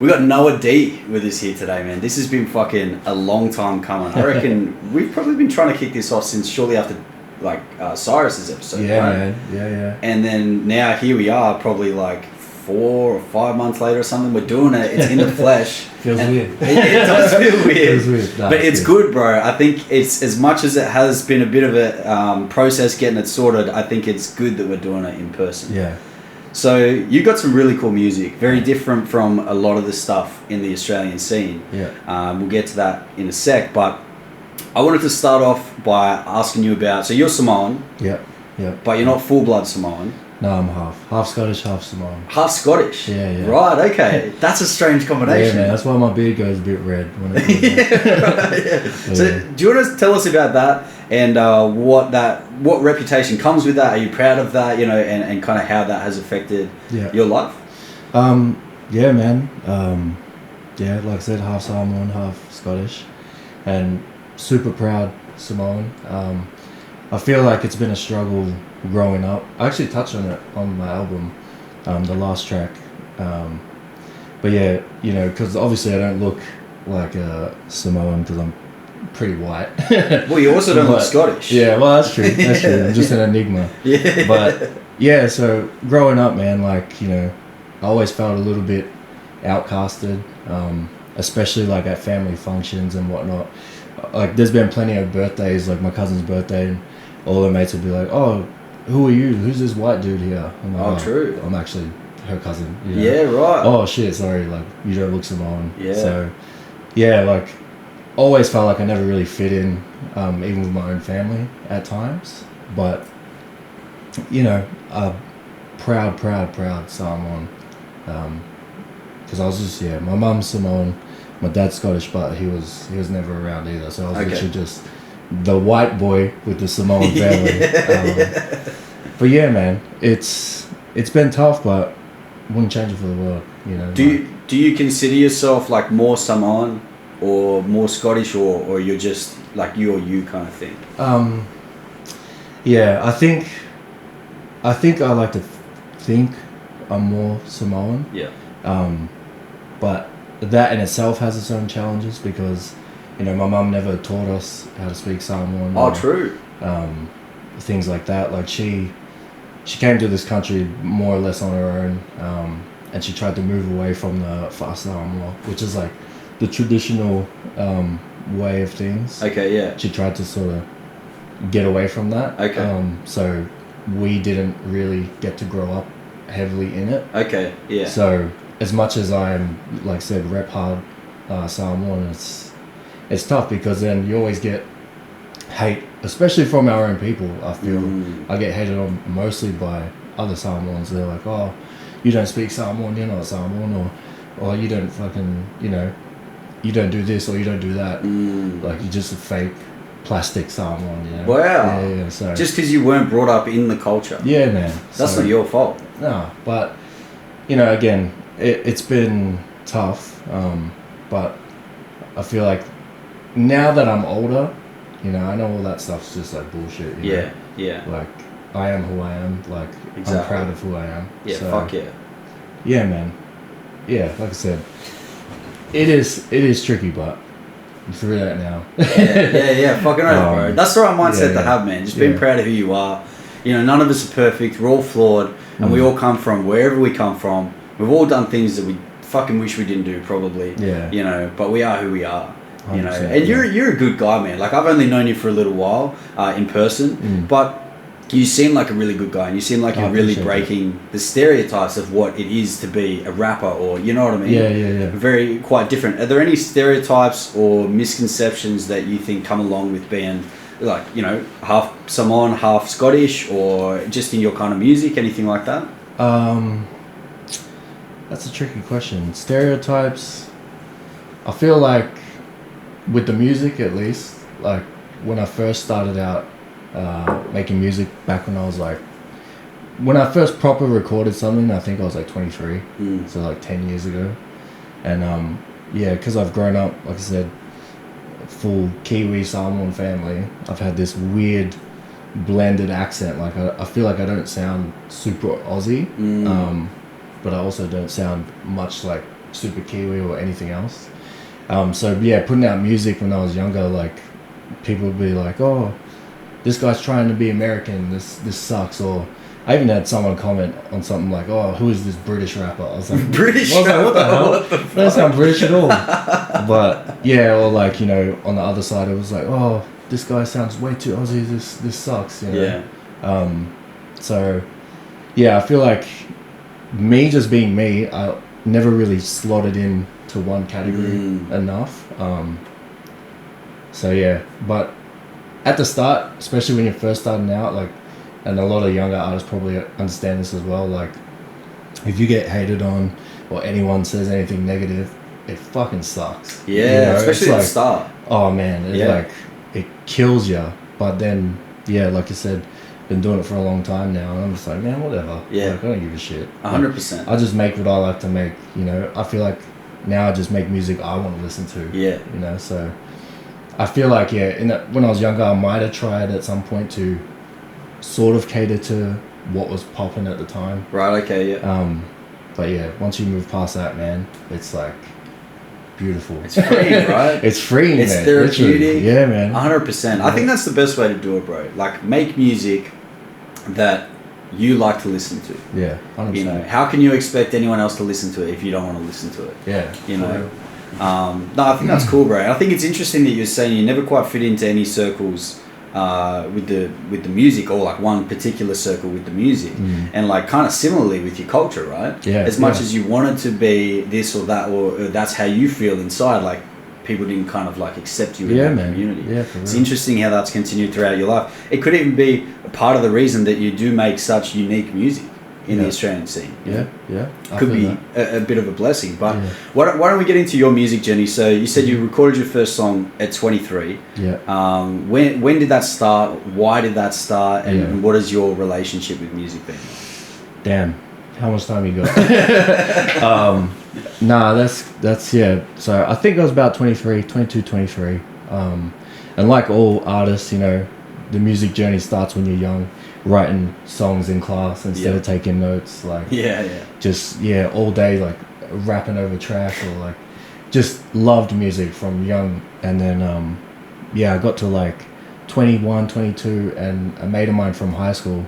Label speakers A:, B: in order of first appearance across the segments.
A: We got Noa.D with us here today, man. This has been fucking a long time coming. I reckon we've probably been trying to kick this off since shortly after, Cyrus's episode.
B: Yeah,
A: right?
B: man. Yeah.
A: And then now here we are, probably like 4 or 5 months later or something. We're doing it. It's in the flesh.
B: Feels weird.
A: It does feel weird.
B: Feels weird. No,
A: but it's good, bro. I think it's, as much as it has been a bit of a process getting it sorted, I think it's good that we're doing it in person.
B: Yeah.
A: So you got some really cool music, very different from a lot of the stuff in the Australian scene.
B: Yeah.
A: We'll get to that in a sec, but I wanted to start off by asking you about, so you're Samoan.
B: Yeah.
A: But you're not full-blood Samoan.
B: No, I'm half Scottish, half Samoan.
A: Half Scottish?
B: Yeah.
A: Right, okay. That's a strange combination.
B: Yeah, man, that's why my beard goes a bit red when it
A: Yeah. So do you want to tell us about that and what reputation comes with that? Are you proud of that, and kind of how that has affected your life?
B: Yeah, man. Like I said, half Samoan, half Scottish, and super proud Samoan. I feel like it's been a struggle growing up. I actually touched on it on my album, the last track. But yeah, because obviously I don't look like a Samoan because I'm pretty white.
A: Well, you also don't look Scottish.
B: Yeah, well, that's true. I'm just an enigma.
A: Yeah.
B: But yeah, so growing up, man, I always felt a little bit outcasted, especially like at family functions and whatnot. Like there's been plenty of birthdays, like my cousin's birthday, and all the mates would be like, "Oh, who are you? Who's this white dude here?" I'm like,
A: true.
B: I'm actually her cousin.
A: Yeah, right.
B: Oh shit, sorry, like you don't look Samoan.
A: Yeah.
B: So, yeah, always felt like I never really fit in, even with my own family at times. But, proud Samoan. Because I was just, my mum's Samoan, my dad's Scottish, but he was never around either. So I was literally just the white boy with the Samoan family. But yeah, man, it's been tough, but wouldn't change it for the world.
A: Do you consider yourself like more Samoan or more Scottish, or you're just like you're you kind of thing?
B: Yeah, I think I like to think I'm more Samoan.
A: Yeah.
B: But that in itself has its own challenges because, my mum never taught us how to speak Samoan.
A: Oh, true.
B: Things like that. Like she came to this country more or less on her own, and she tried to move away from the Samoan, which is like the traditional way of things.
A: Okay, yeah.
B: She tried to sort of get away from that.
A: Okay.
B: So we didn't really get to grow up heavily in it.
A: Okay, yeah.
B: So as much as I'm, like I said, rep hard Samoan, it's tough because then you always get hate, especially from our own people. I feel I get hated on mostly by other Samoans. They're like, "Oh, you don't speak Samoan, you're not Samoan," or you don't fucking, you don't do this or you don't do that. Like you're just a fake plastic Samoan.
A: Wow.
B: Yeah. So
A: just because you weren't brought up in the culture.
B: Yeah, man.
A: That's not your fault.
B: No, but again, it's been tough. But I feel like now that I'm older, I know all that stuff's just like bullshit.
A: Yeah.
B: Like I am who I am. Like
A: exactly.
B: I'm proud of who I am.
A: Yeah,
B: so,
A: fuck yeah.
B: Yeah, man. Yeah, like I said, it is tricky, but I'm through that now.
A: yeah. Fucking right, bro. That's the right mindset to have, man. Just being proud of who you are. None of us are perfect. We're all flawed, and we all come from wherever we come from. We've all done things that we fucking wish we didn't do, probably.
B: Yeah.
A: But we are who we are. And
B: yeah.
A: you're a good guy, man. Like I've only known you for a little while in person, but you seem like a really good guy, and you seem like you're really breaking the stereotypes of what it is to be a rapper, or you know what I mean?
B: Yeah.
A: Very quite different. Are there any stereotypes or misconceptions that you think come along with being like, half Samoan, half Scottish, or just in your kind of music, anything like that?
B: That's a tricky question. Stereotypes, I feel like with the music at least, like when I first started out making music back when I first proper recorded something, I think I was like 23, so like 10 years ago. And because I've grown up, like I said, full Kiwi Samoan family, I've had this weird blended accent. Like I feel like I don't sound super Aussie, but I also don't sound much like super Kiwi or anything else. So yeah, putting out music when I was younger, like people would be like, "Oh, this guy's trying to be American. This sucks." Or I even had someone comment on something like, "Oh, who is this British rapper?" I was like,
A: British
B: rapper?
A: Like,
B: what the hell?
A: What the
B: That doesn't sound British at all. But yeah, or like, you know, on the other side, it was like, "Oh, this guy sounds way too Aussie. This sucks." You know?
A: Yeah.
B: So yeah, I feel like me just being me, I never really slotted in to one category enough. So yeah, but at the start, especially when you're first starting out, like, and a lot of younger artists probably understand this as well, like, if you get hated on or anyone says anything negative, it fucking sucks.
A: Yeah,
B: you know?
A: especially
B: it's
A: at
B: like,
A: the start.
B: Oh man, it kills you. But then, yeah, like you said, been doing it for a long time now, and I'm just like, man, whatever.
A: Yeah.
B: Like, I don't give a shit.
A: 100%.
B: I just make what I like to make, you know. I feel like now I just make music I want to listen to.
A: Yeah.
B: You know, so I feel like, yeah, when I was younger, I might have tried at some point to sort of cater to what was popping at the time.
A: Right, okay, yeah.
B: But yeah, once you move past that, man, it's like beautiful.
A: It's free, right?
B: It's free,
A: it's
B: man.
A: therapeutic.
B: Literally. Yeah, man.
A: 100%. I think that's the best way to do it, bro. Like, make music that you like to listen to.
B: Yeah, 100%.
A: You know, how can you expect anyone else to listen to it if you don't want to listen to it?
B: Yeah.
A: You know? No, I think that's cool, bro. I think it's interesting that you're saying you never quite fit into any circles with the music, or like one particular circle with the music, and like kind of similarly with your culture, right?
B: Yeah.
A: As much as you wanted to be this or that, or that's how you feel inside, like people didn't kind of like accept you in that community.
B: Yeah, for real.
A: It's interesting how that's continued throughout your life. It could even be a part of the reason that you do make such unique music in the Australian scene.
B: Yeah.
A: Could be a bit of a blessing. But why don't we get into your music journey? So you said you recorded your first song at 23.
B: Yeah.
A: When did that start? Why did that start? And what is your relationship with music been?
B: Damn. How much time you got? Nah, that's yeah. So I think I was about 22, 23. And like all artists, you know, the music journey starts when you're young, writing songs in class instead of taking notes, like just all day, like rapping over track, or like just loved music from young. And then I got to like 21, 22, and a mate of mine from high school,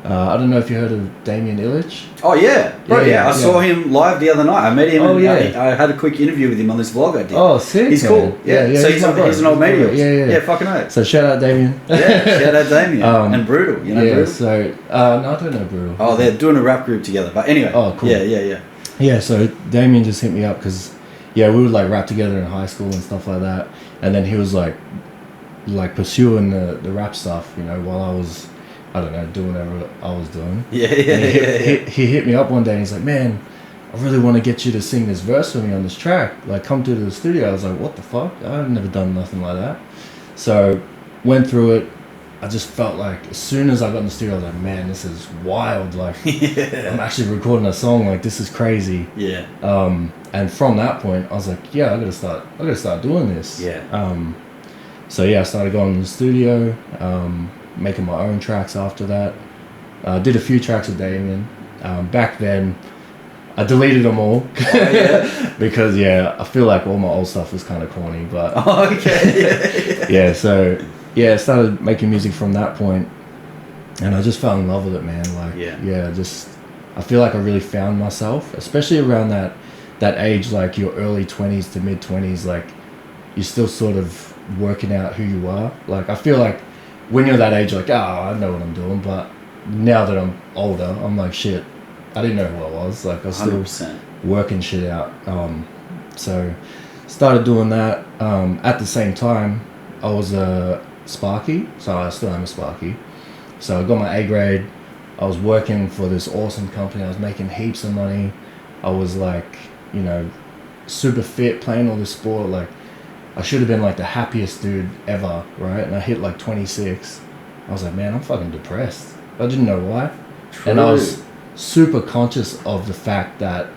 B: I don't know if you heard of Damien Illich.
A: Oh yeah, bro. I saw him live the other night. I met him. I had a quick interview with him on this vlog I did.
B: Oh, sick.
A: He's cool. Yeah. So he's an old mate of yours. Yeah, fucking right.
B: So shout out Damien.
A: Shout out Damien. And Brutal. You know Brutal?
B: So no, I don't know Brutal.
A: Oh, they're doing a rap group together. But anyway.
B: Oh, cool.
A: Yeah.
B: Yeah. So Damien just hit me up because we would like rap together in high school and stuff like that. And then he was like pursuing the rap stuff, you know, while I was, I don't know, doing whatever I was doing. He hit me up one day and he's like, man, I really want to get you to sing this verse for me on this track. Like, come to the studio. I was like, what the fuck? I've never done nothing like that. So, went through it. I just felt like, as soon as I got in the studio, I was like, man, this is wild. Like, I'm actually recording a song. Like, this is crazy.
A: Yeah.
B: And from that point, I was like, I gotta start doing this. So I started going to the studio, making my own tracks after that. Did a few tracks with Damien. Back then, I deleted them all because I feel like all my old stuff was kind of corny. But I started making music from that point, and I just fell in love with it, man. Like I feel like I really found myself, especially around that age, like your early 20s to mid 20s. Like, you're still sort of working out who you are. Like, I feel like when you're that age, like, I know what I'm doing, but now that I'm older, I'm like, shit, I didn't know who I was. Like, I was still
A: 100%.
B: working shit out. So started doing that. At the same time, I was a Sparky, so I still am a Sparky. So I got my A grade. I was working for this awesome company. I was making heaps of money. I was like, you know, super fit, playing all this sport. Like, I should have been like the happiest dude ever, right? And I hit like 26. I was like, man, I'm fucking depressed. I didn't know why.
A: True.
B: And I was super conscious of the fact that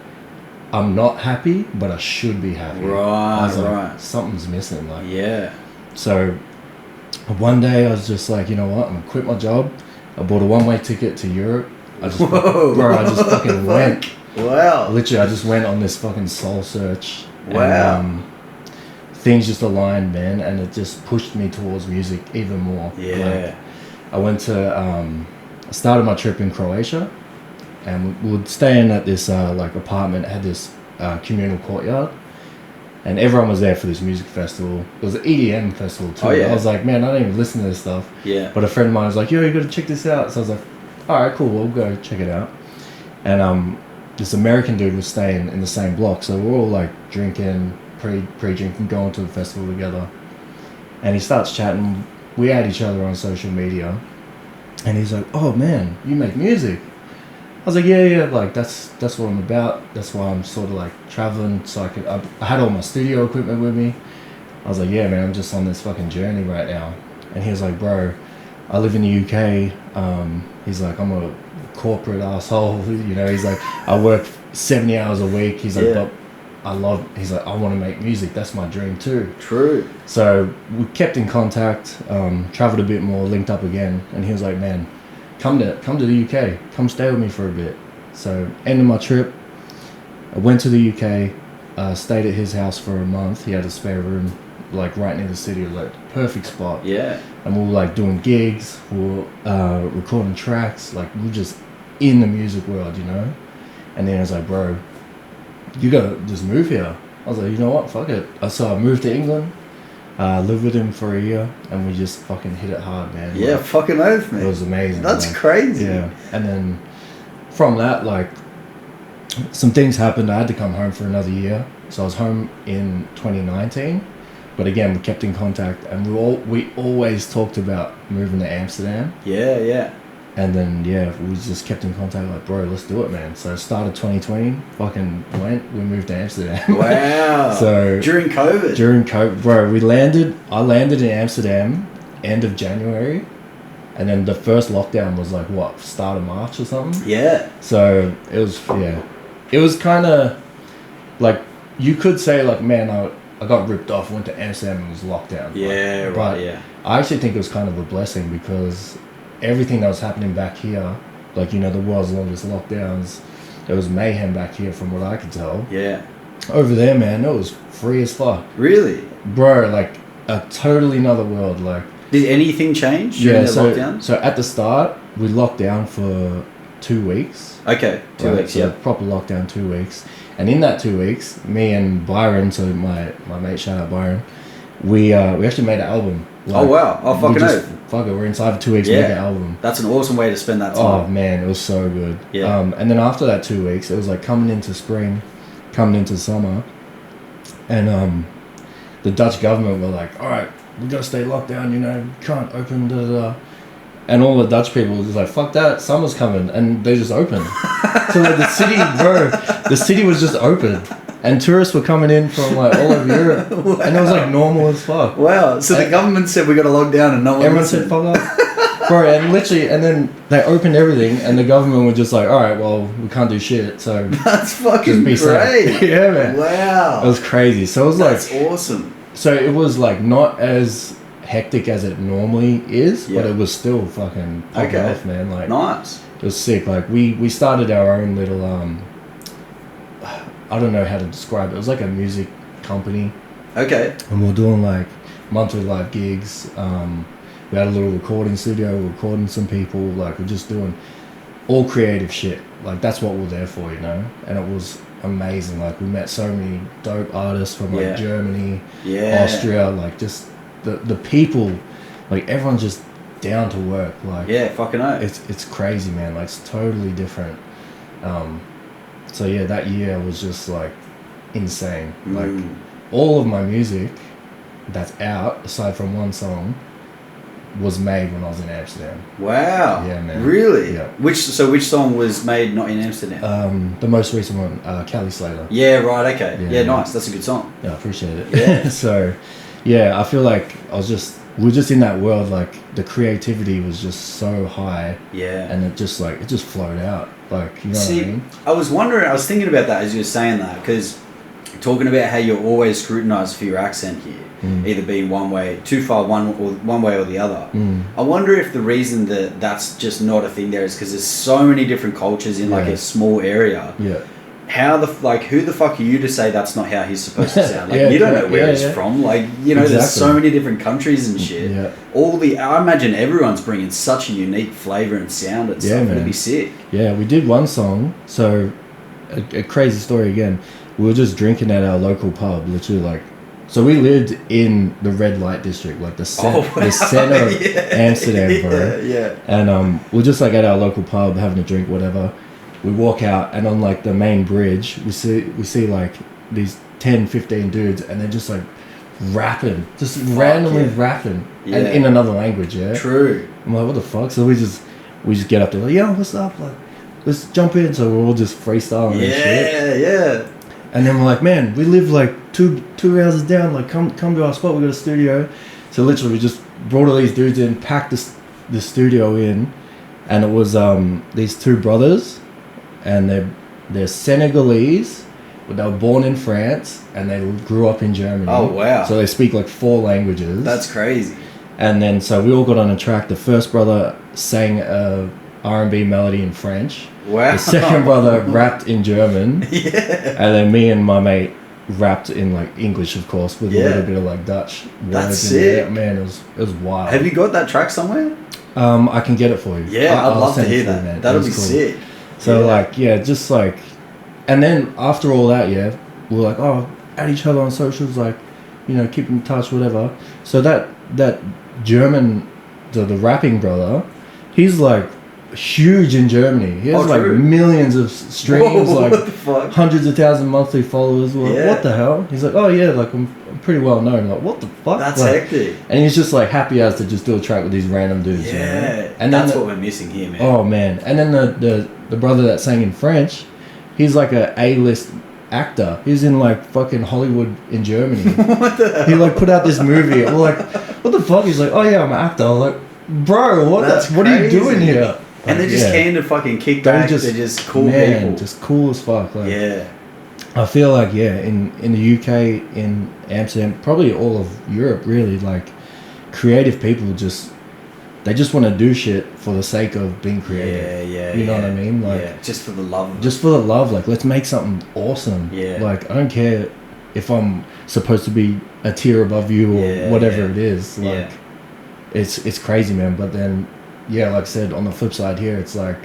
B: I'm not happy, but I should be happy.
A: Right,
B: I was like, something's missing. Like, so one day I was just like, you know what? I'm gonna quit my job. I bought a one-way ticket to Europe. I just fucking went.
A: Wow.
B: Literally, I just went on this fucking soul search.
A: Wow.
B: And, things just aligned, man, and it just pushed me towards music even more.
A: Yeah.
B: Like, I went to, I started my trip in Croatia, and we would stay in at this like apartment. It had this communal courtyard, and everyone was there for this music festival. It was an EDM festival too.
A: Oh, yeah.
B: I was like, man, I don't even listen to this stuff.
A: Yeah.
B: But a friend of mine was like, yo, you gotta check this out. So I was like, all right, cool, we'll go check it out. And this American dude was staying in the same block, so we're all like drinking, pre-drinking, going to the festival together. And he starts chatting. We add each other on social media, and he's like, "Oh man, you make music." I was like, "Yeah, like that's what I'm about. That's why I'm sort of like traveling, so I had all my studio equipment with me." I was like, "Yeah, man, I'm just on this fucking journey right now." And he was like, "Bro, I live in the UK." He's like, "I'm a corporate asshole," you know. He's like, "I work 70 hours a week." He's like, "But he's like, I want to make music. That's my dream too."
A: True.
B: So we kept in contact, traveled a bit more, linked up again, and he was like, "Man, come to the UK, come stay with me for a bit." So end of my trip, I went to the UK, stayed at his house for a month. He had a spare room, like right near the city. It was like the perfect spot.
A: Yeah.
B: And we were like doing gigs, we were recording tracks, like we were just in the music world, you know. And then I was like, "Bro, you gotta just move here." I was like, "You know what, fuck it." So I moved to England, lived with him for a year, and we just fucking hit it hard, man.
A: Yeah,
B: like,
A: fucking oath, man.
B: it was amazing.
A: That's
B: like,
A: crazy.
B: Yeah. And then from that, like, some things happened. I had to come home for another year, so I was home in 2019. But again, we kept in contact, and we always talked about moving to Amsterdam.
A: Yeah, yeah.
B: And then, yeah, we just kept in contact, like, "Bro, let's do it, man." So started 2020, fucking we moved to Amsterdam.
A: Wow.
B: So
A: during COVID,
B: bro, I landed in Amsterdam end of January, and then the first lockdown was like, what, start of March or something?
A: Yeah.
B: So it was kind of like, you could say like, man, I got ripped off, went to Amsterdam and was locked down.
A: Yeah,
B: like,
A: right, yeah.
B: I actually think it was kind of a blessing, because everything that was happening back here, like, you know, the world's longest lockdowns, there was mayhem back here from what I could tell.
A: Yeah.
B: Over there, man, it was free as fuck.
A: Really?
B: Bro, like a totally another world. Like,
A: did anything change during the lockdown?
B: So at the start, we locked down for 2 weeks.
A: Okay, 2 weeks,
B: so proper lockdown, 2 weeks. And in that 2 weeks, me and Byron, so my mate, shout out Byron, we actually made an album. Like,
A: oh wow! Oh fucking oath.
B: Fuck it, we're inside for 2 weeks, make an album.
A: That's an awesome way to spend that time.
B: Oh man, it was so good.
A: Yeah.
B: And then after that 2 weeks, it was like coming into spring, coming into summer, and the Dutch government were like, "All right, we gotta stay locked down, you know, can't open the." And all the Dutch people were just like, "Fuck that, summer's coming," and they just opened. So like the city was just open. And tourists were coming in from like all over Europe, wow. And it was like normal as fuck.
A: Wow! So the government said we got to lock down, and no one.
B: Everyone said fuck up, bro. And literally, and then they opened everything, and the government were just like, "All right, well, we can't do shit." So
A: that's fucking great.
B: Yeah, man.
A: Wow.
B: It was crazy. So it was
A: that's awesome.
B: So it was like not as hectic as it normally is, but it was still fucking popping off, man. Like
A: nice.
B: It was sick. Like we started our own little I don't know how to describe it. It was like a music company.
A: Okay.
B: And we were doing like monthly live gigs. We had a little recording studio, recording some people. Like, we're just doing all creative shit. Like, that's what we're there for, you know? And it was amazing. Like, we met so many dope artists from like Germany, Austria. Like, just the people. Like, everyone's just down to work. Like,
A: yeah, fucking hell.
B: It's crazy, man. Like, it's totally different. So yeah, that year was just like insane. Like, all of my music that's out, aside from one song, was made when I was in Amsterdam.
A: Wow.
B: Yeah, man.
A: Really?
B: Yeah.
A: Which song was made not in Amsterdam?
B: The most recent one, Kelly Slater.
A: Yeah, right, okay. Yeah, nice. That's a good song.
B: Yeah, I appreciate it.
A: Yeah.
B: So, yeah, I feel like we're just in that world, like, the creativity was just so high.
A: Yeah.
B: And it just flowed out. Like, you know what I mean?
A: I was thinking about that as you were saying that, because talking about how you're always scrutinised for your accent here, either being one way, too far one way or the other. I wonder if the reason that that's just not a thing there is because there's so many different cultures in like a small area.
B: Yeah.
A: who the fuck are you to say that's not how he's supposed to sound? Like,
B: Yeah,
A: you don't know where he's
B: yeah.
A: from. Like, you know, there's so many different countries and shit.
B: Yeah.
A: I imagine everyone's bringing such a unique flavour and sound and stuff. It'd be sick.
B: Yeah, we did one song. So, a crazy story again. We were just drinking at our local pub, literally like. So we lived in the red light district, like the center of Amsterdam, bro.
A: Yeah.
B: And we're just like at our local pub having a drink, whatever. We walk out, and on like the main bridge, we see like these 10, 15 dudes, and they're just like rapping, just randomly rapping, and in another language. Yeah.
A: True.
B: I'm like, what the fuck? So we just get up there, like, yo, what's up? Like, let's jump in. So we're all just freestyling and shit.
A: Yeah.
B: And then we're like, man, we live like two houses down. Like, come to our spot. We got a studio. So literally, we just brought all these dudes in, packed the studio in, and it was these two brothers, and they're Senegalese, but they were born in France, and they grew up in Germany.
A: Oh wow!
B: So they speak like 4 languages.
A: That's crazy.
B: And then so we all got on a track. The first brother sang a R&B melody in French.
A: Wow.
B: The second brother rapped in German.
A: Yeah.
B: And then me and my mate rapped in like English, of course, with a little bit of like Dutch words.
A: That's sick.
B: Man, it was wild.
A: Have you got that track somewhere?
B: I can get it for you.
A: Yeah, I'd love to hear
B: through,
A: that.
B: man.
A: That'll be
B: cool.
A: sick.
B: So just like, and then after all that, we're like, oh, add each other on socials, like, you know, keep in touch, whatever. So that German, the rapping brother, he's like huge in Germany. He has like millions of streams. Whoa, like
A: what the fuck?
B: Hundreds of thousands monthly followers. Like, what the hell? He's like, oh yeah, like I'm pretty well known. Like, what the fuck?
A: That's
B: like,
A: hectic.
B: And he's just like happy as to just do a track with these random dudes.
A: Yeah,
B: you know? And
A: that's what we're missing here, man.
B: Oh man! And then the brother that sang in French, he's like a A-list actor. He's in like fucking Hollywood in Germany.
A: What the hell?
B: He like put out this movie. We're like, what the fuck? He's like, oh yeah, I'm an actor. I'm like, bro, what are you doing here?
A: And they're just keen to fucking kick back. They're just cool people.
B: Just cool as fuck. Like,
A: yeah.
B: I feel like in the UK, in Amsterdam, probably all of Europe, really, like creative people just want to do shit for the sake of being creative.
A: Yeah.
B: You know what I mean? Like,
A: just for the love.
B: Just for the love. Like, let's make something awesome.
A: Yeah.
B: Like, I don't care if I'm supposed to be a tier above you or whatever it is. Like, it's crazy, man. But then, like I said, on the flip side here, it's like,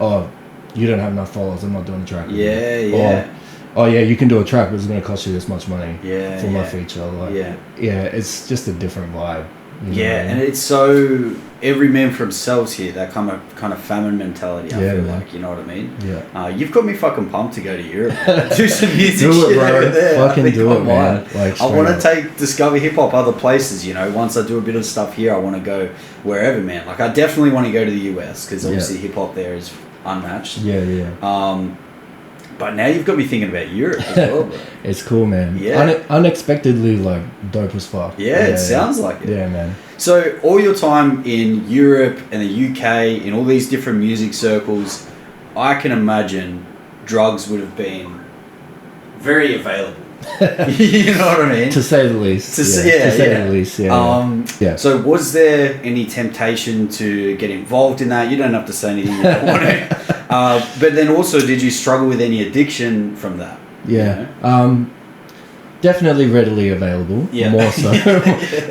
B: oh, you don't have enough followers, I'm not doing a track with you.
A: Yeah.
B: Or, oh yeah, you can do a track, but it's going to cost you this much money for my feature. Like, it's just a different vibe. You know
A: and it's so every man for himself here. That kind of famine mentality. I feel like, you know what I mean.
B: Yeah.
A: You've got me fucking pumped to go to Europe. Do some music
B: do it,
A: shit
B: bro.
A: over there.
B: Fucking do it, man. Like,
A: I want to discover hip hop other places. You know, once I do a bit of stuff here, I want to go wherever, man. Like, I definitely want to go to the US because obviously hip hop there is unmatched.
B: Yeah.
A: But now you've got me thinking about Europe as well, bro.
B: It's cool, man.
A: Yeah.
B: Unexpectedly, like, dope as fuck.
A: Yeah, it sounds like it.
B: Yeah, man.
A: So, all your time in Europe and the UK, in all these different music circles, I can imagine drugs would have been very available. You know what I mean?
B: To say the least.
A: To say
B: the least, yeah.
A: So, was there any temptation to get involved in that? You don't have to say anything you don't want to. But then also, did you struggle with any addiction from that?
B: Yeah. You know? Definitely readily available.
A: Yeah.
B: More so.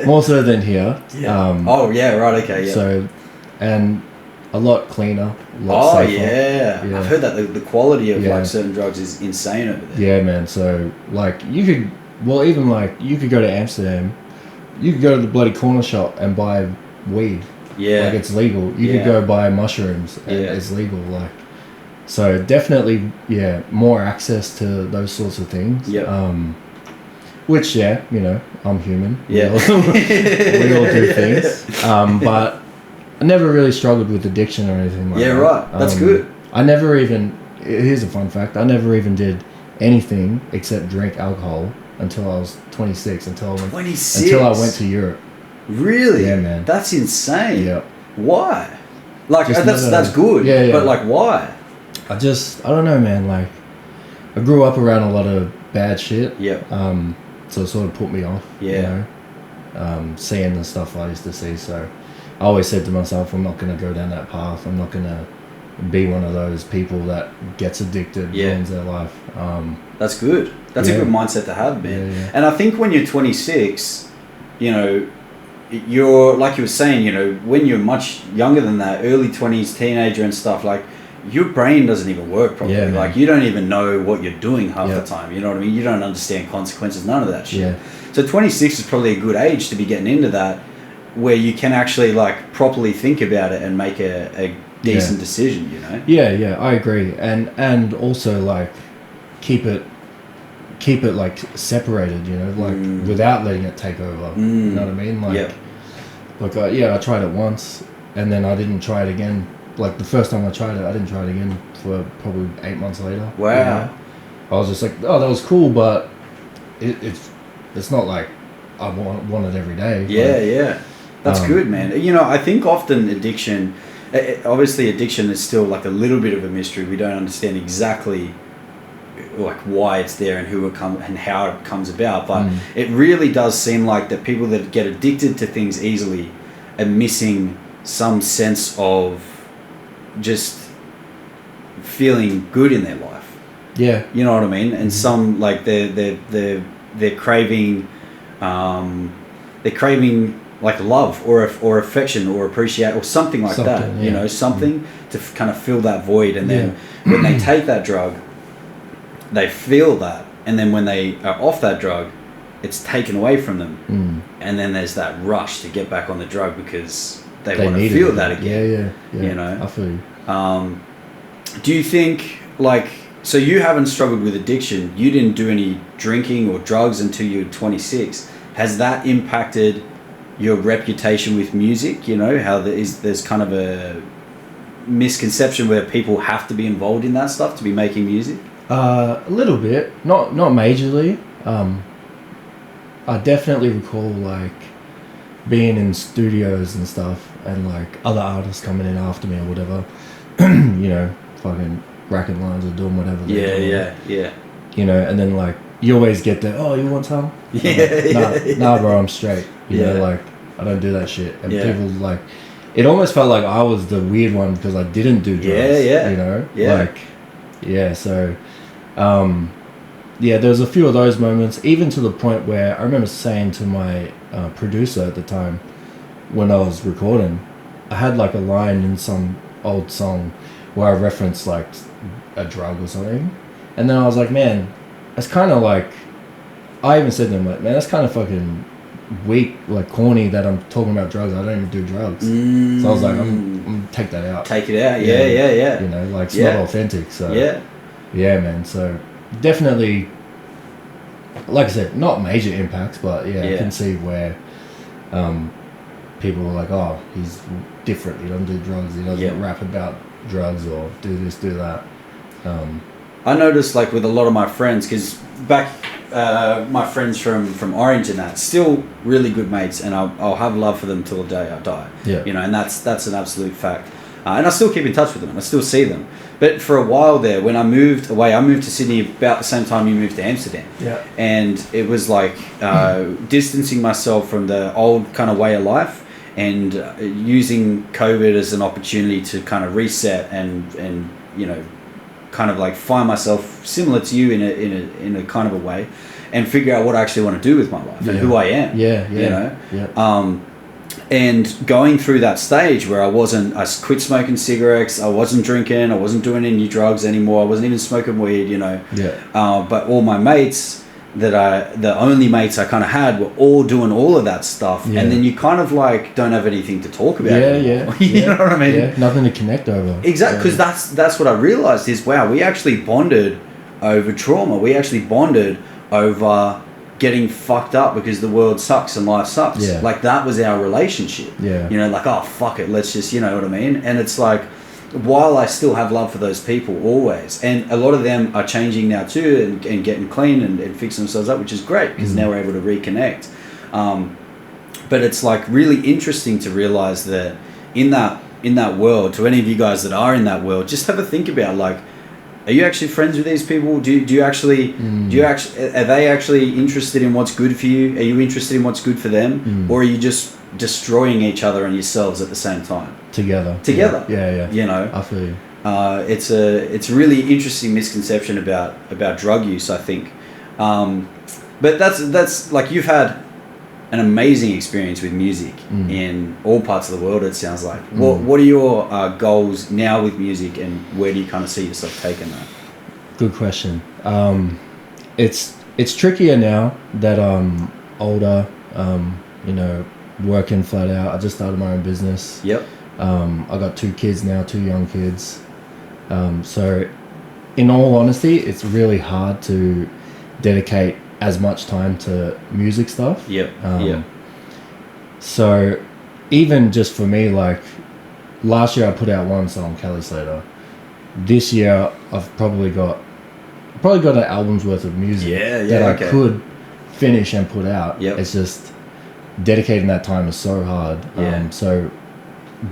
B: More so than here.
A: Yeah. Right, okay, yeah.
B: So, and a lot cleaner. A lot safer.
A: Yeah. I've heard that the quality of like certain drugs is insane over there.
B: Yeah, man. So, like, you could go to Amsterdam, you could go to the bloody corner shop and buy weed.
A: Yeah.
B: Like, it's legal. You could go buy mushrooms and it's legal. Like, so definitely, more access to those sorts of things.
A: Yeah.
B: Which, you know, I'm human.
A: Yeah.
B: We all do things. But I never really struggled with addiction or anything like that.
A: Yeah, right. That's good.
B: I never even, here's a fun fact, I never even did anything except drink alcohol until I was 26, until I went to Europe.
A: Really?
B: Yeah, man.
A: That's insane.
B: Yeah.
A: Why? Like, that's good.
B: Yeah.
A: But, like, why?
B: I don't know, man. Like, I grew up around a lot of bad shit.
A: Yeah.
B: So it sort of put me off.
A: Yeah.
B: You know? Seeing the stuff I used to see. So I always said to myself, I'm not going to go down that path. I'm not going to be one of those people that gets addicted, ruins their life.
A: That's good. That's a good mindset to have, man.
B: Yeah.
A: And I think when you're 26, you know, you're, like you were saying, you know, when you're much younger than that, early 20s, teenager and stuff, like, your brain doesn't even work properly.
B: Yeah,
A: like, you don't even know what you're doing half the time. You know what I mean? You don't understand consequences, none of that shit.
B: Yeah.
A: So 26 is probably a good age to be getting into that, where you can actually, like, properly think about it and make a decent decision, you know?
B: Yeah, I agree. And also, like, keep it like separated, you know, like without letting it take over. You know what I mean? Like, I tried it once, and then I didn't try it again. Like, the first time I tried it, I didn't try it again for probably 8 months later.
A: Wow.
B: You know? I was just like, oh, that was cool, but it's not like I want it every day.
A: Yeah. That's good, man. You know, I think often addiction, obviously addiction is still like a little bit of a mystery. We don't understand exactly like why it's there and and how it comes about, but it really does seem like that people that get addicted to things easily are missing some sense of just feeling good in their life.
B: Yeah,
A: you know what I mean. And some, like, they're craving like love or affection or appreciate or something like that. You know, something to kind of fill that void. And then when they take that drug, they feel that, and then when they are off that drug, it's taken away from them, and then there's that rush to get back on the drug because they want to feel that again. Yeah. You know,
B: I feel you.
A: Do you think, like, so you haven't struggled with addiction? You didn't do any drinking or drugs until you were 26. Has that impacted your reputation with music? You know, how there's kind of a misconception where people have to be involved in that stuff to be making music?
B: A little bit, not majorly. I definitely recall, like, being in studios and stuff, and like other artists coming in after me or whatever, you know, fucking racking lines or doing whatever.
A: Yeah.
B: You know, and then, like, you always get the, oh, you want some? Nah, bro, I'm straight. You know, like, I don't do that shit. And people, like, it almost felt like I was the weird one because I didn't do drugs. You know, like, so. There was a few of those moments, even to the point where I remember saying to my producer at the time when I was recording, I had like a line in some old song where I referenced like a drug or something, and then I was like, man, that's kind of like, I even said to him, like, man, that's kind of fucking weak, like corny that I'm talking about drugs. I don't even do drugs. So I was like, I'm gonna take that out.
A: Take it out. Yeah.
B: You know, like, it's not authentic. So yeah, man. So definitely, like I said, not major impacts, but I can see where people are like, oh, he's different. He doesn't do drugs. He doesn't rap about drugs or do this, do that.
A: I noticed, like, with a lot of my friends, because back my friends from Orange and that, still really good mates, and I'll have love for them till the day I die. You know, and that's an absolute fact. And I still keep in touch with them, and I still see them. But for a while there, when I moved away, I moved to Sydney about the same time you moved to Amsterdam. And it was like distancing myself from the old kind of way of life, and using COVID as an opportunity to kind of reset and you know, kind of like find myself similar to you in a kind of a way, and figure out what I actually want to do with my life and who I am. You know. And going through that stage where I quit smoking cigarettes, I wasn't drinking, I wasn't doing any drugs anymore, I wasn't even smoking weed, you know. But all my mates the only mates I kind of had were all doing all of that stuff, and then you kind of like don't have anything to talk about anymore. You know what I mean?
B: Nothing to connect over.
A: Exactly, because that's what I realized is, wow, we actually bonded over trauma. We actually bonded over getting fucked up because the world sucks and life sucks. Like, that was our relationship. You know, like, oh, fuck it, let's just, you know what I mean? And it's like, while I still have love for those people always, and a lot of them are changing now too, and getting clean and fixing themselves up, which is great because now we're able to reconnect. But it's like really interesting to realize that in that world, to any of you guys that are in that world, just have a think about, like, are you actually friends with these people? Do you actually are they actually interested in what's good for you? Are you interested in what's good for them? Or are you just destroying each other and yourselves at the same time?
B: Together.
A: Yeah. You know?
B: I feel you.
A: it's a really interesting misconception about drug use, I think. But that's like, you've had an amazing experience with music in all parts of the world, it sounds like. What are your goals now with music, and where do you kind of see yourself taking that?
B: Good question. It's trickier now that I'm older, working flat out. I just started my own business.
A: Yep.
B: I got 2 kids now, 2 young kids. So in all honesty, it's really hard to dedicate as much time to music stuff.
A: Yep.
B: So even just for me, like last year I put out 1 song, Kelly Slater. This year I've probably got an album's worth of music that I could finish and put out.
A: Yep.
B: It's just dedicating that time is so hard.
A: Yeah.
B: So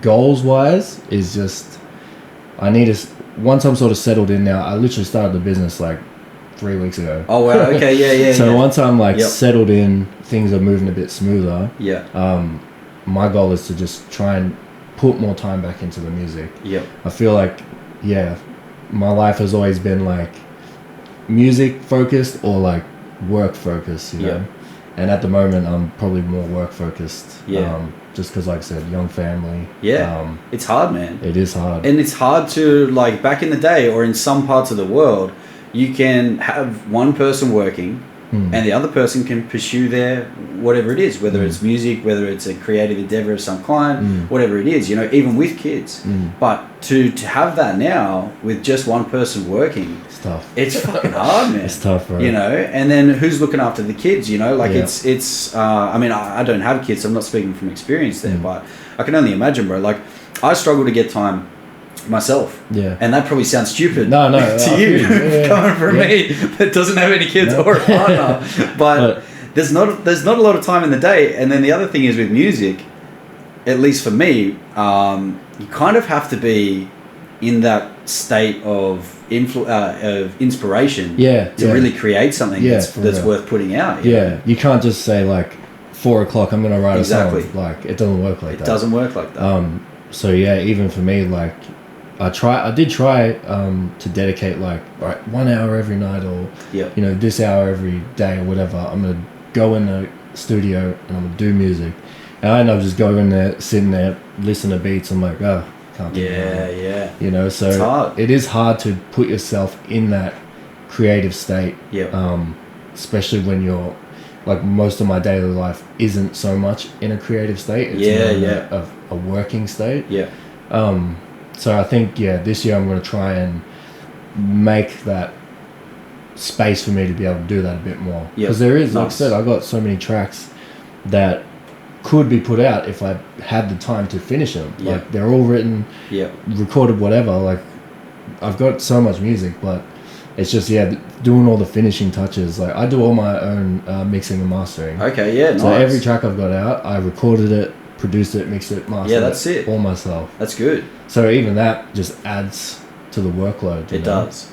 B: goals wise is just, I need to, once I'm sort of settled in now, I literally started the business like 3 weeks ago.
A: Oh wow, okay, yeah.
B: So once I'm like settled in, things are moving a bit smoother.
A: Yeah.
B: My goal is to just try and put more time back into the music.
A: Yep.
B: I feel like, my life has always been like music focused or like work focused, you know? And at the moment I'm probably more work focused. Just because, like I said, young family.
A: It's hard, man.
B: It is hard.
A: And it's hard to, like, back in the day, or in some parts of the world, you can have one person working and the other person can pursue their whatever it is, whether it's music, whether it's a creative endeavor of some kind, whatever it is, even with kids. But to have that now with just one person working,
B: it's tough.
A: It's fucking hard, man.
B: It's tough, bro.
A: And then who's looking after the kids, it's I mean, I don't have kids, so I'm not speaking from experience there, but I can only imagine, bro. Like, I struggle to get time myself, and that probably sounds stupid to you, coming from me that doesn't have any kids or a partner, but there's not a lot of time in the day. And then the other thing is with music, at least for me, you kind of have to be in that state of inspiration to really create something that's worth putting out.
B: You can't just say like 4 o'clock I'm gonna write a song. Like, it doesn't work like that. It doesn't
A: work like that.
B: So even for me, like, I did try to dedicate like 1 hour every night, or this hour every day or whatever. I'm gonna go in the studio and I'm gonna do music, and I end up just going there, sitting there, listen to beats. I'm like, can't do that. So it's hard. It is hard to put yourself in that creative state. Especially when you're like, most of my daily life isn't so much in a creative state. It's more a working state. So I think, this year I'm going to try and make that space for me to be able to do that a bit more. Because there is, like I said, I've got so many tracks that could be put out if I had the time to finish them. Like, they're all written, recorded, whatever. Like, I've got so much music, but it's just, doing all the finishing touches. Like, I do all my own mixing and mastering. So every track I've got out, I recorded it, produced it, mixed it, mastered
A: that's it
B: all myself.
A: That's good.
B: So even that just adds to the workload.
A: It does.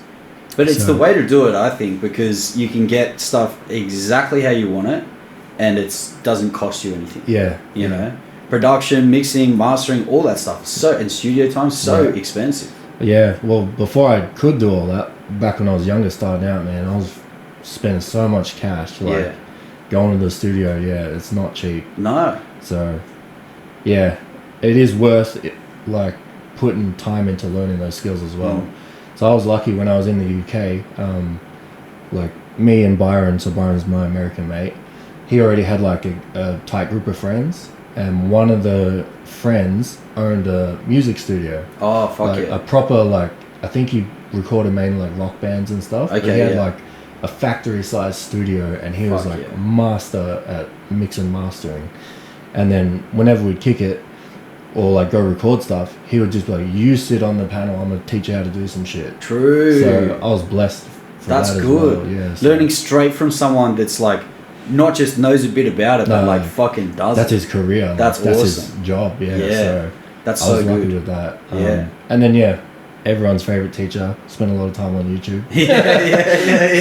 A: But it's the way to do it, I think, because you can get stuff exactly how you want it, and it doesn't cost you anything. You know, production, mixing, mastering, all that stuff. And studio time, expensive. Well,
B: before I could do all that, back when I was younger, starting out, man, I was spending so much cash. Like, going to the studio, it's not cheap.
A: No.
B: So, it is worth it, like, putting time into learning those skills as well. So I was lucky when I was in the UK, like, me and Byron, so Byron's my American mate, he already had like a tight group of friends, and one of the friends owned a music studio.
A: Oh, fuck,
B: like, a proper, like, I think he recorded mainly like rock bands and stuff. But he had like a factory sized studio, and he was like a master at mix and mastering. And then whenever we'd kick it or like go record stuff, he would just be like, you sit on the panel, I'm gonna teach you how to do some shit.
A: True.
B: So I was blessed for
A: that's
B: that
A: good.
B: As well. So
A: learning straight from someone that's like not just knows a bit about it, but like fucking does
B: that's
A: it.
B: his career.
A: That's
B: awesome.
A: That's
B: his job. So
A: that's
B: I was
A: so
B: lucky
A: good
B: with that.
A: And
B: then everyone's favorite teacher. Spent a lot of time on YouTube.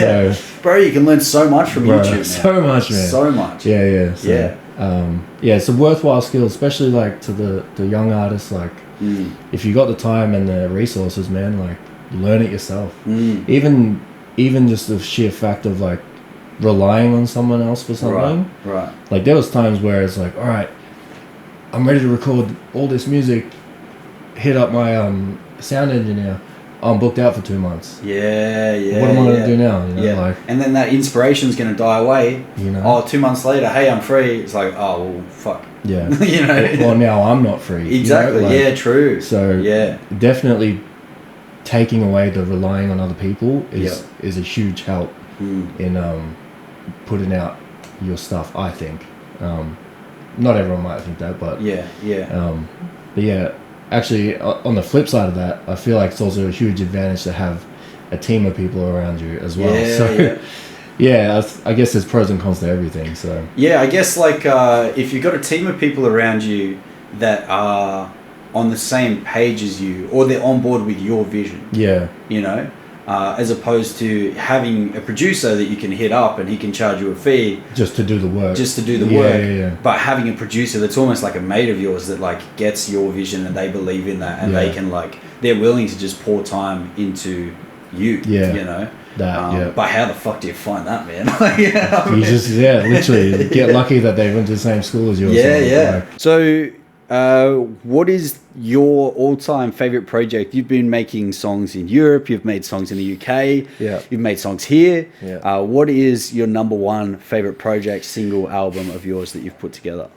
A: So, bro, you can learn so much from YouTube, man.
B: So much, man.
A: So much.
B: So, it's a worthwhile skill, especially like to the young artists. Like, if you got the time and the resources, man, like learn it yourself. Even just the sheer fact of like relying on someone else for something.
A: Right.
B: Like there was times where it's like, all right, I'm ready to record all this music. Hit up my sound engineer. I'm booked out for 2 months.
A: Yeah.
B: What am I going to do now? You know, like,
A: and then that inspiration's going to die away.
B: You know.
A: Oh, 2 months later, hey, I'm free. It's like, oh, well, fuck.
B: Yeah.
A: You know.
B: Well, now I'm not free.
A: Exactly.
B: You know? Like,
A: yeah. True.
B: So definitely taking away the relying on other people is a huge help in putting out your stuff. I think. Not everyone might think that, but but yeah. Actually, on the flip side of that, I feel like it's also a huge advantage to have a team of people around you as well. I guess there's pros and cons to everything. So
A: I guess like if you've got a team of people around you that are on the same page as you, or they're on board with your vision. Yeah. You know, as opposed to having a producer that you can hit up and he can charge you a fee
B: just to do the work.
A: Yeah. But having a producer that's almost like a mate of yours that like gets your vision and they believe in that and they can like they're willing to just pour time into you. Yeah. You know. But how the fuck do you find that, man?
B: You just literally get lucky that they went to the same school as you.
A: Like, so. What is your all-time favorite project? You've been making songs in Europe. You've made songs in the UK. Yeah. You've made songs here. Yeah. What is your number one favorite project, single, album of yours that you've put together?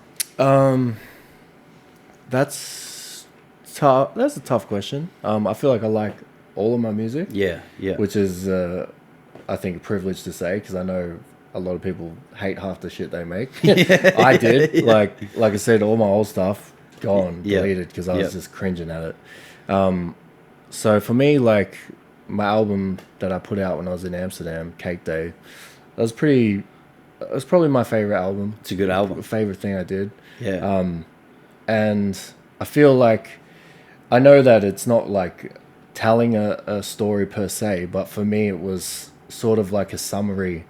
B: That's tough. That's a tough question. I feel like I like all of my music. Yeah. Which is, I think, a privilege to say because I know a lot of people hate half the shit they make. I did. Like I said, all my old stuff gone, deleted because I was just cringing at it. So for me, like my album that I put out when I was in Amsterdam, Cake Day, that was probably my favorite album.
A: It's a good album.
B: Favorite thing I did. Yeah. And I feel like I know that it's not like telling a story per se, but for me it was sort of like a summary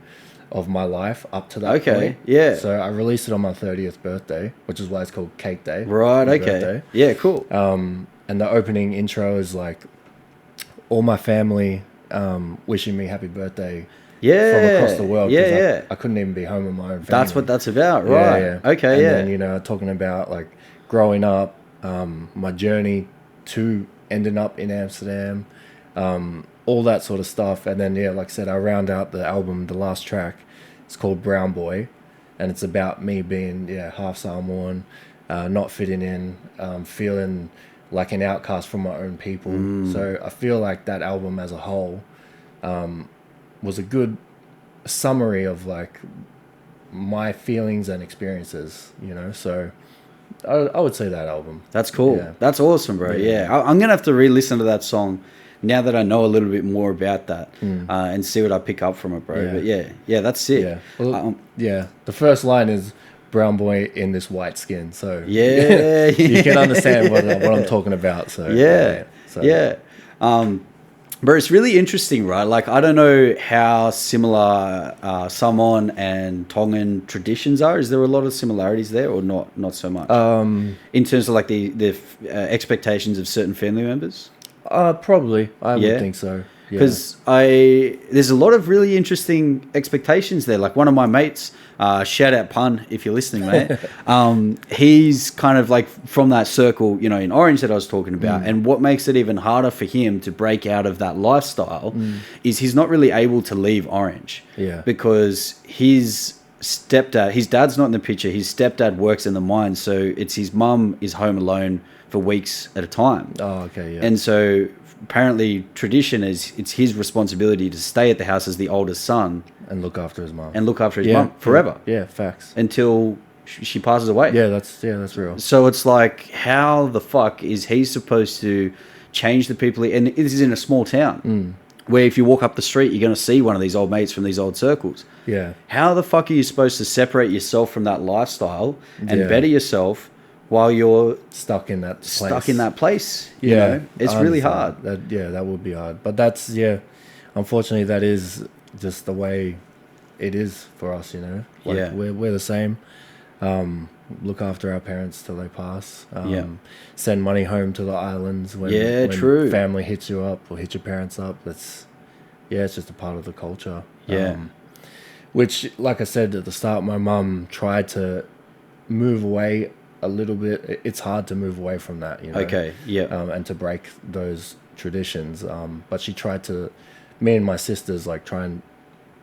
B: of my life up to that point. Yeah. So I released it on my 30th birthday, which is why it's called Cake Day.
A: Right, okay. Birthday. Yeah, cool.
B: And the opening intro is like all my family wishing me happy birthday from across the world. I couldn't even be home with my own family.
A: That's what that's about, right. Yeah. Okay,
B: and then, you know, talking about like growing up, my journey to ending up in Amsterdam, all that sort of stuff. And then like I said, I round out the album, the last track, it's called Brown Boy, and it's about me being half Samoan, not fitting in, feeling like an outcast from my own people. So I feel like that album as a whole was a good summary of like my feelings and experiences, you know. So I would say that album.
A: That's cool. That's awesome, bro. I'm gonna have to re-listen to that song now that I know a little bit more about that and see what I pick up from it, bro. But that's sick.
B: Yeah. Well, the first line is brown boy in this white skin. So you can understand what I'm talking about. So
A: but it's really interesting, right? Like, I don't know how similar Samoan and Tongan traditions are. Is there a lot of similarities there, or not so much? In terms of like the expectations of certain family members.
B: Probably. I would think so.
A: Because there's a lot of really interesting expectations there. Like one of my mates, shout out Pun if you're listening, mate. He's kind of like from that circle, you know, in Orange that I was talking about. And what makes it even harder for him to break out of that lifestyle is he's not really able to leave Orange. Yeah. Because his dad's not in the picture. His stepdad works in the mine, so it's his mum is home alone for weeks at a time. Oh, okay, yeah. And so apparently tradition is it's his responsibility to stay at the house as the oldest son
B: and look after his mum
A: forever.
B: Yeah, facts.
A: Until she passes away.
B: Yeah, that's real.
A: So it's like, how the fuck is he supposed to change the people? And this is in a small town where if you walk up the street, you're going to see one of these old mates from these old circles. Yeah. How the fuck are you supposed to separate yourself from that lifestyle and better yourself while you're
B: stuck in that
A: place? You know? It's really hard.
B: That would be hard. But that's, unfortunately, that is just the way it is for us, you know? Like, we're the same. look after our parents till they pass.
A: Yeah.
B: Send money home to the islands when,
A: true.
B: family hits you up or hit your parents up. It's just a part of the culture.
A: Yeah.
B: Which, like I said at the start, my mum tried to move away a little bit. It's hard to move away from that, you know.
A: Okay, yeah.
B: And to break those traditions. But she tried to, me and my sisters, like, try and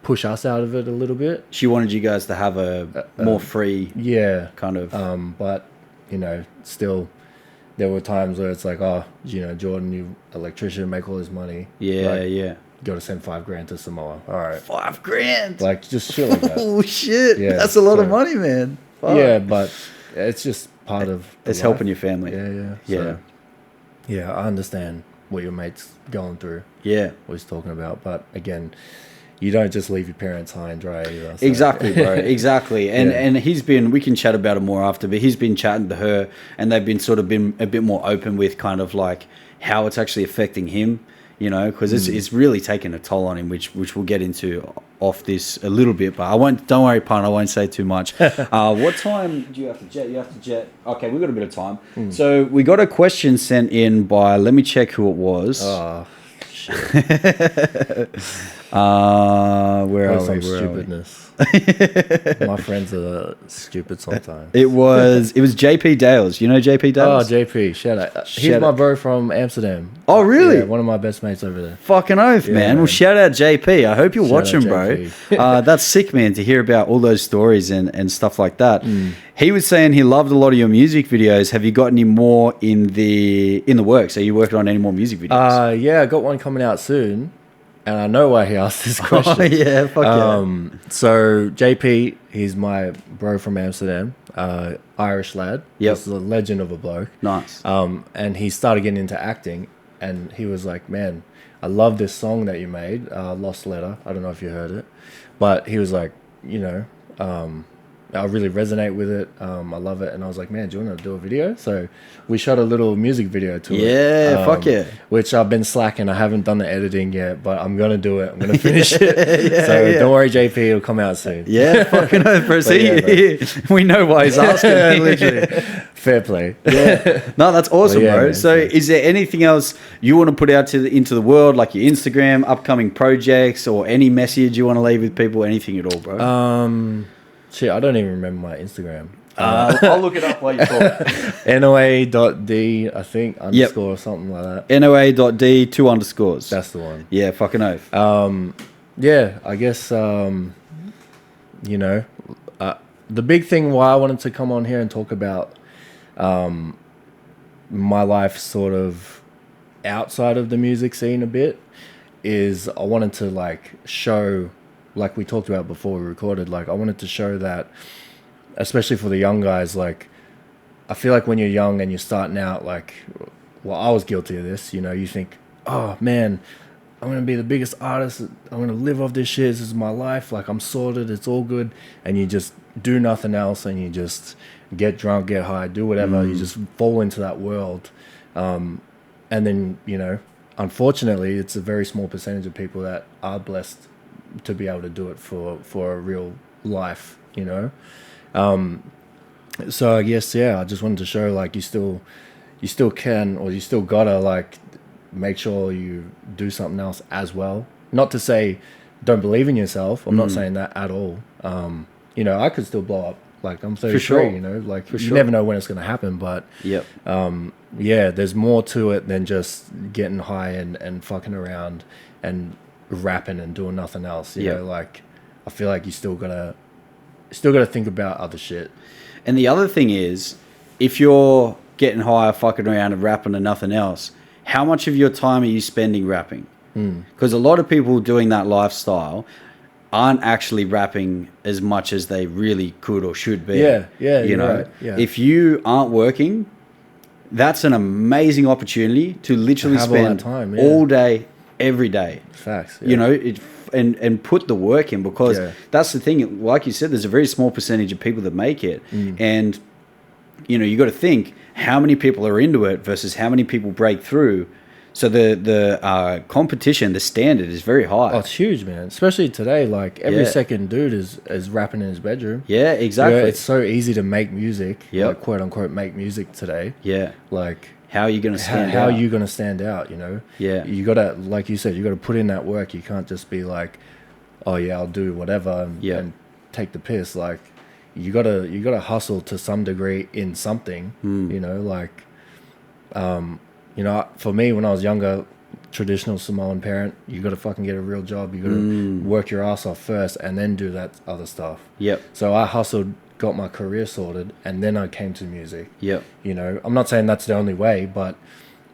B: push us out of it a little bit.
A: She wanted you guys to have a more free kind of...
B: but, you know, still, there were times where it's like, oh, you know, Jordan, you electrician, make all this money.
A: Yeah,
B: like,
A: yeah.
B: Got to send $5,000 to Samoa. All right.
A: $5,000?
B: Like, just shit like that.
A: Oh, shit. Yeah, that's a lot of money, man. Fuck.
B: Yeah, but it's just part of
A: it's
B: life.
A: Helping your family.
B: Yeah. So, yeah, I understand what your mate's going through.
A: Yeah.
B: What he's talking about. But, again, you don't just leave your parents high and dry either. So.
A: Exactly, bro. Exactly. And he's been, we can chat about it more after, but he's been chatting to her and they've been sort of been a bit more open with kind of like how it's actually affecting him, you know, because it's really taken a toll on him, which we'll get into off this a little bit, but don't worry, pun, I won't say too much. What time do you have to jet? You have to jet. Okay, we've got a bit of time. So we got a question sent in by, let me check who it was.
B: Oh, shit.
A: Where are we?
B: Stupidness. My friends are stupid sometimes.
A: It was JP Dales. You know JP Dales?
B: Oh, JP, shout out. He's my bro from Amsterdam.
A: Oh, really?
B: Yeah, one of my best mates over there.
A: Fucking oath, man. Well, shout out JP. I hope you're watching, bro. That's sick, man, to hear about all those stories and stuff like that. He was saying he loved a lot of your music videos. Have you got any more in the works? Are you working on any more music videos?
B: Yeah, I got one coming out soon. And I know why he asked this question.
A: Oh, yeah, fuck yeah.
B: So, JP, he's my bro from Amsterdam, Irish lad.
A: Yep.
B: He's a legend of a bloke.
A: Nice.
B: And he started getting into acting, and he was like, man, I love this song that you made, Lost Letter. I don't know if you heard it. But he was like, you know, I really resonate with it. I love it. And I was like, man, do you want to do a video? So we shot a little music video to it.
A: Yeah, fuck yeah.
B: Which I've been slacking. I haven't done the editing yet, but I'm going to do it. I'm going to finish it. Don't worry, JP. It'll come out soon.
A: Yeah, fucking bro. See, we know why he's asking. Literally.
B: Fair play.
A: Yeah. No, that's awesome, bro. Man, so is there anything else you want to put out into the world, like your Instagram, upcoming projects, or any message you want to leave with people? Anything at all, bro?
B: Shit, I don't even remember my Instagram.
A: I'll look it up while you talk.
B: Noa.D, I think, underscore or something like that.
A: Noa.D, 2 underscores.
B: That's the one.
A: Yeah, fucking oath.
B: Yeah, I guess, you know, the big thing why I wanted to come on here and talk about my life sort of outside of the music scene a bit is I wanted to, like, show... like we talked about before we recorded, like I wanted to show that, especially for the young guys, like I feel like when you're young and you're starting out, like, well, I was guilty of this, you know, you think, oh man, I'm going to be the biggest artist, I'm going to live off this shit, this is my life, like I'm sorted, it's all good, and you just do nothing else and you just get drunk, get high, do whatever, you just fall into that world. And then, you know, unfortunately, it's a very small percentage of people that are blessed to be able to do it for a real life, you know. So I guess I just wanted to show like you still can, or you still gotta like make sure you do something else as well. Not to say don't believe in yourself. I'm not saying that at all. You know, I could still blow up. Like I'm 33,
A: sure.
B: You know, like you never know when it's gonna happen. But there's more to it than just getting high and fucking around and rapping and doing nothing else. You know, like I feel like you still gotta think about other shit.
A: And the other thing is, if you're getting high, fucking around and rapping and nothing else, how much of your time are you spending rapping? Because a lot of people doing that lifestyle aren't actually rapping as much as they really could or should be. You know,
B: right.
A: If you aren't working, that's an amazing opportunity to literally spend all day, every day.
B: Facts.
A: You know, and put the work in, because that's the thing. Like you said, there's a very small percentage of people that make it, and you know, you got to think how many people are into it versus how many people break through. So the competition, the standard is very high.
B: Oh, it's huge, man. Especially today, like every second dude is rapping in his bedroom.
A: Yeah, exactly.
B: It's so easy to make music, like quote unquote make music today.
A: Yeah.
B: Like
A: how are you going to stand out?
B: How are you going to stand out, you know?
A: Yeah.
B: You got to, like you said, you got to put in that work. You can't just be like, oh yeah, I'll do whatever and take the piss. Like you got to hustle to some degree in something, you know, like you know, for me, when I was younger, traditional Samoan parent, you got to fucking get a real job. You got to work your ass off first and then do that other stuff.
A: Yep.
B: So I hustled, got my career sorted, and then I came to music.
A: Yep.
B: You know, I'm not saying that's the only way, but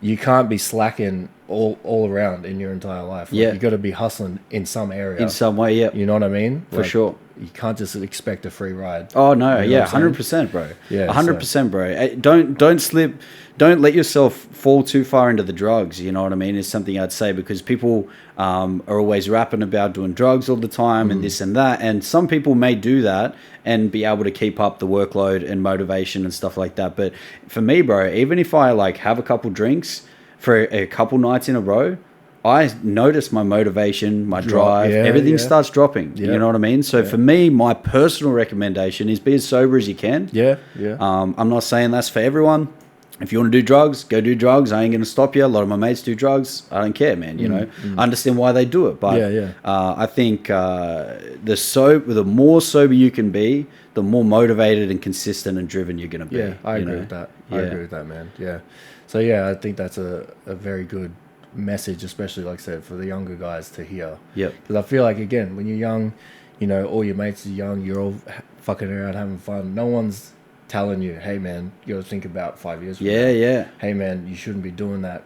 B: you can't be slacking all around in your entire life. Like, you got to be hustling in some area.
A: In some way, yeah.
B: You know what I mean?
A: For sure.
B: You can't just expect a free ride.
A: Oh no,
B: you know
A: 100%, bro.
B: Yeah,
A: 100%, bro. Don't slip. Don't let yourself fall too far into the drugs. You know what I mean? Is something I'd say, because people are always rapping about doing drugs all the time and this and that. And some people may do that and be able to keep up the workload and motivation and stuff like that. But for me, bro, even if I like have a couple drinks for a couple nights in a row, I notice my motivation, my drive, everything starts dropping. You know what I mean? So for me, my personal recommendation is be as sober as you can.
B: Yeah.
A: I'm not saying that's for everyone. If you want to do drugs, go do drugs. I ain't going to stop you. A lot of my mates do drugs. I don't care, man. You know, I understand why they do it. But I think the more sober you can be, the more motivated and consistent and driven you're going to be.
B: Yeah, I agree with that. I agree with that, man. Yeah. So, yeah, I think that's a very good message, especially, like I said, for the younger guys to hear.
A: Yep.
B: Because I feel like, again, when you're young, you know, all your mates are young, you're all fucking around having fun. No one's telling you, hey man, you got to think about 5 years from now. Hey man, you shouldn't be doing that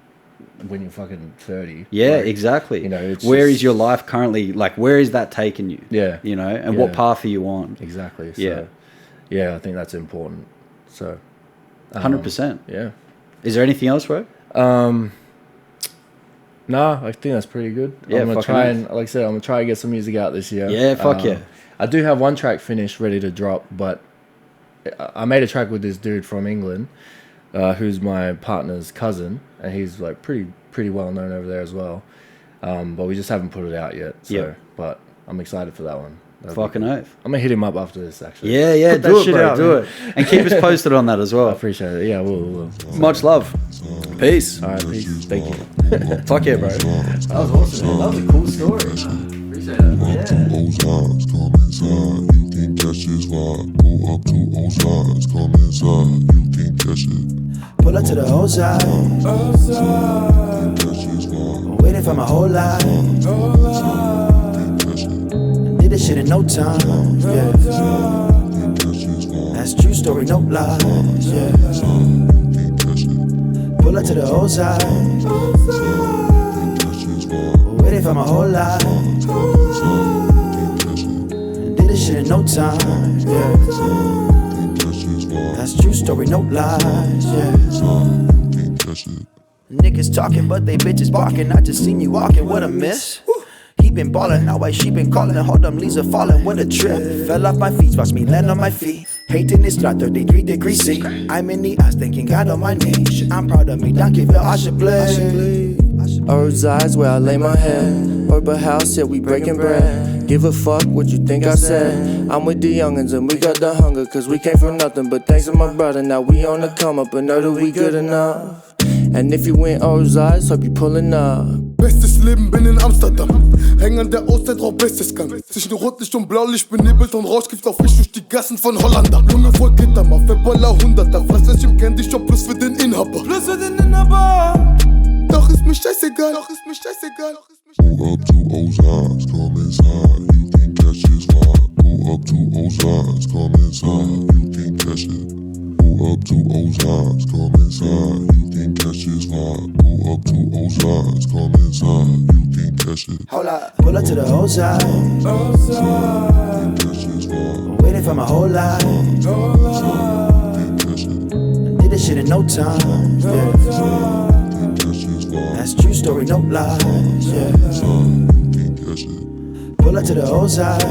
B: when you're fucking 30.
A: Yeah, like, exactly.
B: You know,
A: where is your life currently? Like, where is that taking you?
B: Yeah.
A: You know, and what path are you on?
B: Exactly. So, yeah, I think that's important. So
A: 100%.
B: Yeah.
A: Is there anything else, bro?
B: No, I think that's pretty good.
A: Yeah,
B: I'm gonna try and, like I said, I'm gonna try and get some music out this year.
A: Yeah, fuck yeah.
B: I do have one track finished, ready to drop, but I made a track with this dude from England, who's my partner's cousin, and he's like pretty well known over there as well. But we just haven't put it out yet. So, but I'm excited for that one.
A: Fucking oath.
B: I'm gonna hit him up after this, actually.
A: Yeah, do it, bro. Do it, and keep us posted on that as well.
B: I appreciate it. Yeah, we'll.
A: Much love. Peace.
B: All right, peace. Thank you.
A: Fuck yeah, bro. That was awesome, man. That was a cool story. Appreciate it.
C: Can catch this vibe, pull up to all sides, come inside, you can catch it.
D: Pull up to the whole side, waiting for my whole life. Did this shit in no time, yeah. That's true story, no lies, yeah. Pull up to the whole side, waiting for my whole life. Shit in no time, yeah. That's true story, no lies, yeah. Niggas talking, but they bitches barking. I just seen you walking, what a miss. He been ballin', now why she been callin'. Hold them leaves are falling, what a trip. Fell off my feet, watch me land on my feet. Hating this not 33 degrees C. I'm in the ass thinking God on my knees. I'm proud of me, don't give it, I should play.
E: Earth's eyes where I lay my head. Urban house, yeah, we breaking bread. Give a fuck what you think I said. I'm with the youngins and we got the hunger, cause we came from nothing. But thanks to my brother, now we on the come up and know that we good enough. And if you in Earth's eyes, hope you pulling up.
C: Bestes Leben, bin in Amsterdam. Häng an der Auszeit, rauch bestes Gang. Zwischen Rotlicht und Blaulicht benebelt und Rausch gibt's auf mich durch die Gassen von Hollander. Lunge voll Gittermach, Webballer 100er. Fleißläschchen kennt dich schon, plus für den Inhaber. Plus für den Inhaber. Doch ist mir scheißegal, doch ist mir scheißegal. Pull up to all sides, come inside, you can catch this vibe. Pull up to all sides, come inside, you can catch it. Pull up to all sides, come inside, you can catch this vibe. Pull up to all sides, come inside, you can catch it.
D: Hold up, pull up to the whole side, waiting for my whole life. Did this shit in no time, yeah. That's true story, no lies, yeah. Pull up to the whole side,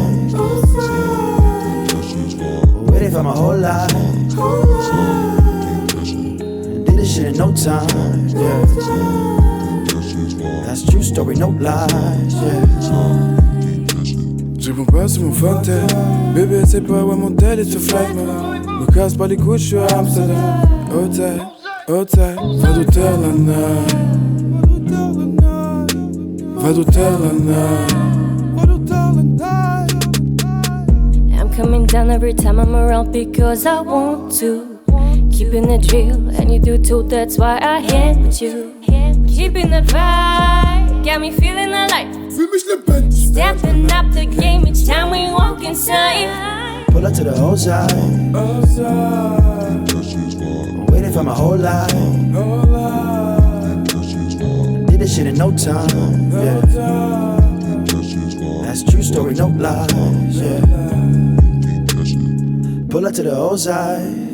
D: waiting for my whole life. Did this shit in no time, yeah. That's true story, no lies, yeah.
C: Je réponds pas sur mon phone tel. Bébé, c'est pas où mon tel et ce flag, me casse pas les couilles, je suis à Amsterdam. Hôtel, hôtel, va d'hôtel la night. Va d'hôtel la night.
F: I'm coming down every time I'm around because I want to. Keeping the drill, and you do too, that's why I hit you. Keeping the vibe, got me feeling alive. Stepping up the game each time we walk inside.
D: Pull up to the whole side. Waiting for my whole life. Did this shit in no time, yeah. That's true story, no lies, yeah. Pull up to the whole side.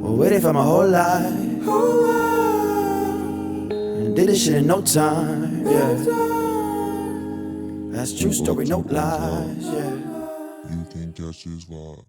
D: Waiting for my whole life. Did this shit in no time, yeah. That's true story, no lies, yeah.
G: You can catch this vibe.